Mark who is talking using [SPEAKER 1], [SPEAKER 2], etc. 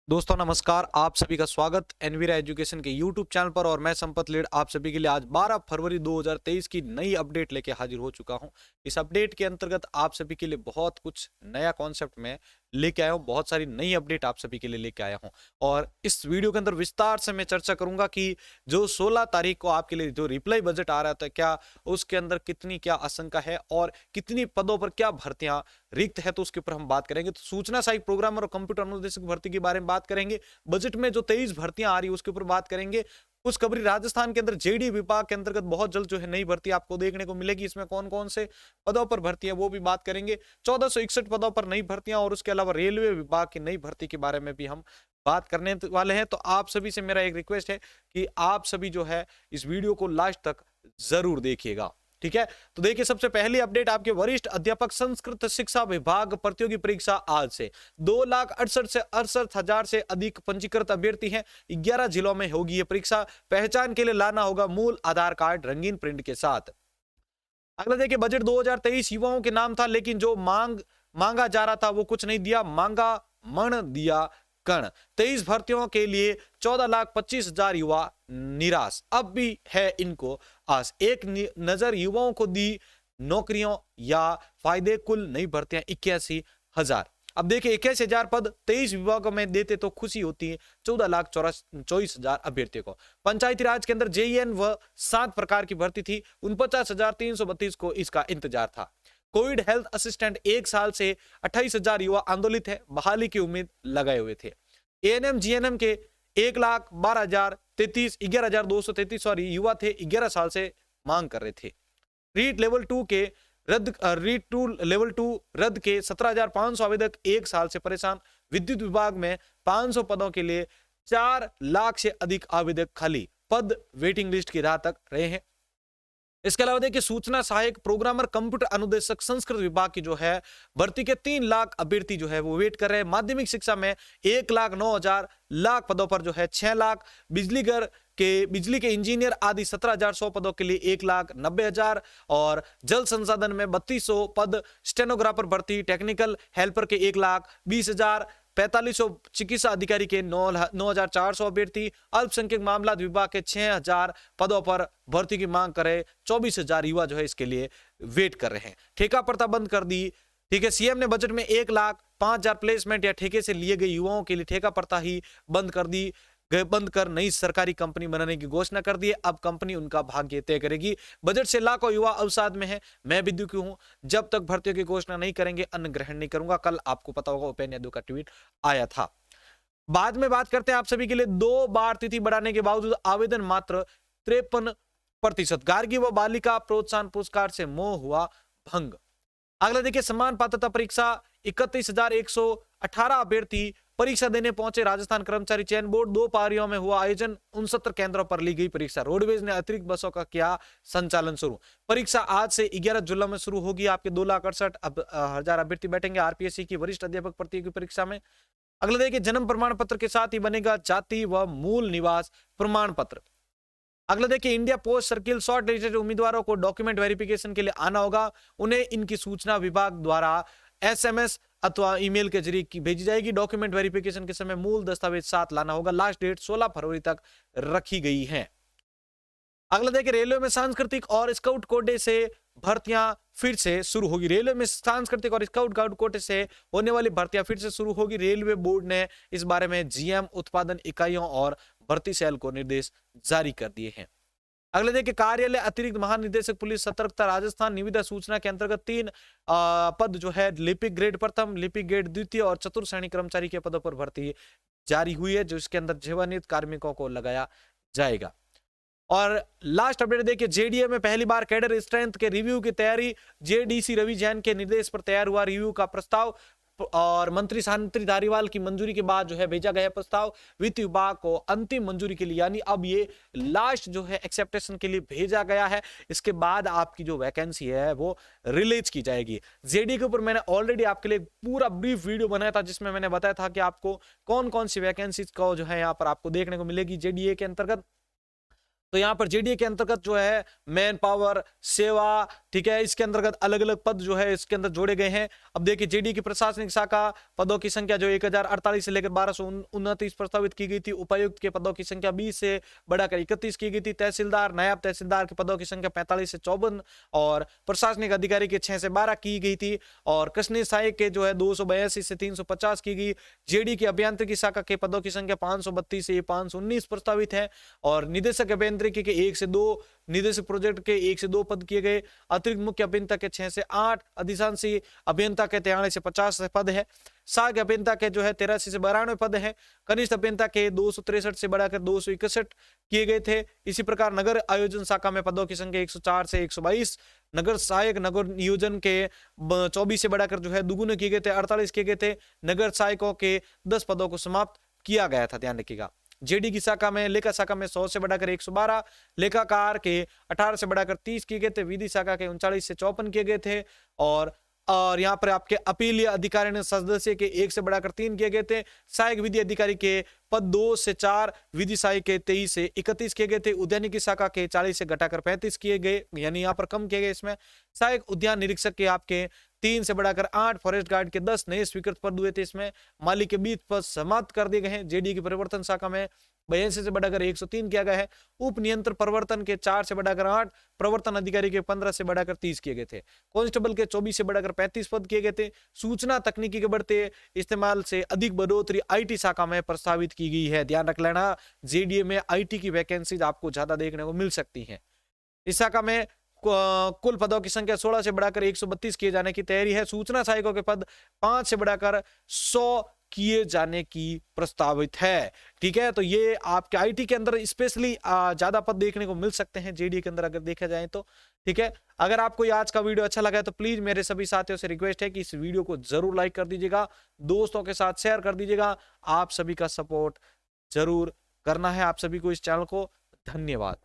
[SPEAKER 1] दोस्तों नमस्कार, आप सभी का स्वागत एनवीरा एजुकेशन के यूट्यूब चैनल पर। और मैं संपत लीड आप सभी के लिए आज 12 फरवरी 2023 की नई अपडेट लेके हाजिर हो चुका हूं। इस अपडेट के अंतर्गत आप सभी के लिए बहुत कुछ नया कॉन्सेप्ट में लेके आया हूं, बहुत सारी नई अपडेट आप सभी के लिए लेके आया हूं। और इस वीडियो के अंदर विस्तार से मैं चर्चा करूंगा कि जो 16 तारीख को आपके लिए जो रिप्लाई बजट आ रहा था, क्या उसके अंदर कितनी क्या आशंका है और कितनी पदों पर क्या भर्तियां रिक्त है, तो उसके ऊपर हम बात करेंगे। तो सूचना सहायक प्रोग्रामर और कंप्यूटर अनुदेशक भर्ती के बारे में बात करेंगे। बजट में जो 23 भर्तियां आ रही है उसके ऊपर बात करेंगे। कुछ खबरी राजस्थान के अंदर जेडी विभाग के अंतर्गत बहुत जल्द जो है नई भर्ती आपको देखने को मिलेगी। इसमें कौन कौन से पदों पर भर्ती है वो भी बात करेंगे। 1461 पदों पर नई भर्तियां और उसके अलावा रेलवे विभाग की नई भर्ती के बारे में भी हम बात करने वाले हैं। तो आप सभी से मेरा एक रिक्वेस्ट है कि आप सभी जो है इस वीडियो को लास्ट तक जरूर देखिएगा, ठीक है। तो देखिए, सबसे पहली अपडेट आपके वरिष्ठ अध्यापक संस्कृत शिक्षा विभाग प्रतियोगी परीक्षा आज से 2,68,68,000 से अधिक पंजीकृत अभ्यर्थी हैं। 11 जिलों में होगी ये परीक्षा। पहचान के लिए लाना होगा मूल आधार कार्ड रंगीन प्रिंट के साथ। अगला देखिए, बजट 2023 युवाओं के नाम था, लेकिन जो मांगा जा रहा था वो कुछ नहीं दिया, मांगा मण दिया कण। 23 भर्तियों के लिए 14,25,000 युवा निराश, अब भी है इनको आस। एक नजर युवाओं को दी नौकरियों या फायदे, कुल नई भर्तियां 81,000। अब देखिए, 81,000 पद 23 विभागों में देते तो खुशी होती है 14,24,000 अभ्यर्थियों को। पंचायती राज के अंदर जेईएन व 7 प्रकार की भर्ती थी, 49,332 को इसका इंतजार था। कोविड हेल्थ असिस्टेंट 1 साल से 28,000 युवा आंदोलित है, बहाली की उम्मीद लगाए हुए थे। एएनएम जीएनएम के 1,12,033 सॉरी युवा थे, 11 साल से मांग कर रहे थे। रीट लेवल 2 के लेवल 2 रद्द के 17,500 आवेदक 1 साल से परेशान। विद्युत विभाग में 500 पदों के लिए 4 लाख से अधिक आवेदक खाली, पद वेटिंग लिस्ट की राह तक रहे हैं। इसके अलावा देखिए, सूचना सहायक प्रोग्रामर कंप्यूटर अनुदेशक संस्कृत विभाग की जो है भर्ती के 3 लाख अभ्यर्थी जो है वो वेट कर रहे हैं। माध्यमिक शिक्षा में 1,09,000 लाख पदों पर जो है 6 लाख। बिजली के इंजीनियर आदि 17,100 पदों के लिए 1,90,000। और जल संसाधन में 3200 पद। स्टेनोग्राफर भर्ती टेक्निकल हेल्पर के 1,20,000। 4500 चिकित्सा अधिकारी के 9,400 अभ्यर्थी। अल्पसंख्यक मामलात विभाग के 6,000 पदों पर भर्ती की मांग करे। 24,000 युवा जो है इसके लिए वेट कर रहे हैं। ठेका प्रथा बंद कर दी, ठीक है। सीएम ने बजट में 1,05,000 प्लेसमेंट या ठेके से लिए गए युवाओं के लिए ठेका प्रथा ही बंद कर नई सरकारी कंपनी बनाने की घोषणा कर दी है। अब कंपनी उनका भाग्य तय करेगी। बजट से लाखों युवा अवसाद में है। मैं भी दुखी हूं, जब तक भर्तियों की घोषणा नहीं करेंगे अन्न ग्रहण नहीं करूंगा। कल आपको पता होगा उपेन्द्र यादव का ट्वीट आया था। बाद में बात करते हैं आप सभी के लिए 2 बार तिथि बढ़ाने के बावजूद आवेदन मात्र 53%। गार्गी व बालिका प्रोत्साहन पुरस्कार से मोह हुआ भंग। अगला देखिए, समान पात्रता परीक्षा 31,118 अभ्यर्थी परीक्षा देने पहुंचे। राजस्थान कर्मचारी चयन बोर्ड 2 पारियों में हुआ आयोजन। 69 केंद्रों पर ली गई परीक्षा। रोडवेज ने अतिरिक्त बसों का किया संचालन शुरू। परीक्षा आज से 11 जुलाई में शुरू होगी। आपके 2,68,000 अभ्यर्थी बैठेंगे आरपीएससी की वरिष्ठ अध्यापक प्रतियोगी परीक्षा में। अगला देखिए, जन्म प्रमाण पत्र के साथ ही बनेगा जाति व मूल निवास प्रमाण पत्र। अगला देखिए, India post circle short listed उम्मीदवारों को डॉक्यूमेंट वेरिफिकेशन के लिए आना होगा। उन्हें इनकी सूचना विभाग द्वारा एसएमएस अथवा ईमेल के जरिए भेजी जाएगी। डॉक्यूमेंट वेरिफिकेशन के समय मूल दस्तावेज साथ लाना होगा। लास्ट डेट 16 फरवरी तक रखी गई है। अगला देखिए, रेलवे में सांस्कृतिक और स्काउट कोटे से भर्तियां फिर से शुरू होगी। रेलवे में सांस्कृतिक और स्काउट कोटे से होने वाली भर्तियां फिर से शुरू होगी। रेलवे बोर्ड ने इस बारे में जीएम, उत्पादन इकाइयों और भर्ती सेल को निर्देश जारी कर दिए हैं। अगले देखिए, कार्यालय अतिरिक्त महानिदेशक पुलिस सतर्कता राजस्थान निविदा सूचना के अंतर्गत 3 पद जो है लिपिक ग्रेड प्रथम, लिपिक ग्रेड द्वितीय और चतुर्थ श्रेणी कर्मचारी के पदों पर भर्ती जारी हुई है, जो इसके अंदर सेवानिवृत्त कार्मिकों को लगाया जाएगा। और लास्ट अपडेट देखिए, जेडीए में पहली बार कैडर स्ट्रेंथ के रिव्यू की तैयारी। जेडीसी रवि जैन के निर्देश पर तैयार हुआ रिव्यू का प्रस्ताव और मंत्री शांति धारीवाल की मंजूरी के बाद जो है भेजा गया प्रस्ताव वित्त विभाग को अंतिम मंजूरी के लिए, यानी अब ये लास्ट जो है एक्सेप्टेशन के लिए भेजा गया है। इसके बाद आपकी जो वैकेंसी है वो रिलीज की जाएगी। जेडी के ऊपर मैंने ऑलरेडी आपके लिए पूरा ब्रीफ वीडियो बनाया था, जिसमें मैंने बताया था कि आपको कौन कौन सी वैकेंसी को जो है यहाँ पर आपको देखने को मिलेगी जेडीए के अंतर्गत। तो यहाँ पर जेडीए के अंतर्गत जो है मैन पावर, सेवा, ठीक है, इसके अंतर्गत अलग अलग पद जो है इसके अंदर जोड़े गए हैं। अब देखिए जेडीए की प्रशासनिक शाखा पदों की संख्या जो 1048 से लेकर 1229 प्रस्तावित की गई थी। उपायुक्त के पदों की संख्या 20 से बढ़ाकर 31 की गई थी। तहसीलदार, नायब तहसीलदार के पदों की संख्या 45 से 54 और प्रशासनिक अधिकारी के 6 से 12 की गई थी। और कृष्ण सहायक के जो है 282 से 350 की गई। जेडी की अभियांत्रिकी शाखा के पदों की संख्या 532 से 519 प्रस्तावित है। और निदेशक अभियंत्रिकी के 1 से 2, निदेशक प्रोजेक्ट के 1 से 2 पद किए गए। अतिरिक्त मुख्य अभियंता के 6 से 8, अधिशांशी अभियंता के 43 से 50 पद है। सहायक अभियंता के जो है 83 से 92 पद है। कनिष्ठ अभियंता के 263 से बढ़ाकर 261 किए गए थे। इसी प्रकार नगर आयोजन शाखा में पदों की संख्या 104 से 122, नगर सहायक नगर नियोजन के 24 से बढ़ाकर जो है दुगुने किए गए थे, 48 किए गए थे। नगर सहायकों के 10 पदों को समाप्त किया गया था, ध्यान रखिएगा। जेडी की शाखा में, लेखा शाखा में 100 से बढ़ाकर 112, लेखाकार के 18 से बढ़ाकर 30 किए गए थे। विधि शाखा के 39 से 54 किए गए थे। और यहाँ पर आपके अपीलीय अधिकारी ने सदस्य के 1 से बढ़ाकर 3 किए गए थे। सहायक विधि अधिकारी के पद 2 से 4, विधि सहायक के 23 से 31 किए गए थे। उद्यानिकी शाखा के 40 से घटाकर 35 किए गए, यानी यहाँ पर कम किए गए। इसमें सहायक उद्यान निरीक्षक के आपके 3 से बढ़ाकर 8, फॉरेस्ट गार्ड के 10 नए स्वीकृत पद हुए थे। इसमें माली के 20 पद समाप्त कर दिए गए हैं। जेडी की परिवर्तन शाखा में 82 से बढ़ाकर 103 किया गया है। उप नियंत्रण प्रवर्तन के 4 से बढ़ाकर 8, प्रवर्तन अधिकारी के 15 से बढ़ाकर 30 किए गए थे। कांस्टेबल के 24 से बढ़ाकर 35 पद किए गए थे। सूचना तकनीकी के बढ़ते इस्तेमाल से अधिक बढ़ोतरी आईटी शाखा में प्रस्तावित की गई है। ध्यान रख लेना, जेडीए में आईटी की वैकेंसीज आपको ज्यादा देखने को मिल सकती है। इस शाखा में कुल पदों की संख्या 16 से बढ़ाकर 132 किए जाने की तैयारी है। सूचना सहायकों के पद 5 से बढ़ाकर 100 किए जाने की प्रस्तावित है। ठीक है, तो ये आपके आईटी के अंदर स्पेशली ज्यादा पद देखने को मिल सकते हैं जेडीए के अंदर, अगर देखा जाए तो। ठीक है, अगर आपको आज का वीडियो अच्छा लगा है तो प्लीज मेरे सभी साथियों से रिक्वेस्ट है कि इस वीडियो को जरूर लाइक कर दीजिएगा, दोस्तों के साथ शेयर कर दीजिएगा। आप सभी का सपोर्ट जरूर करना है, आप सभी को इस चैनल को। धन्यवाद।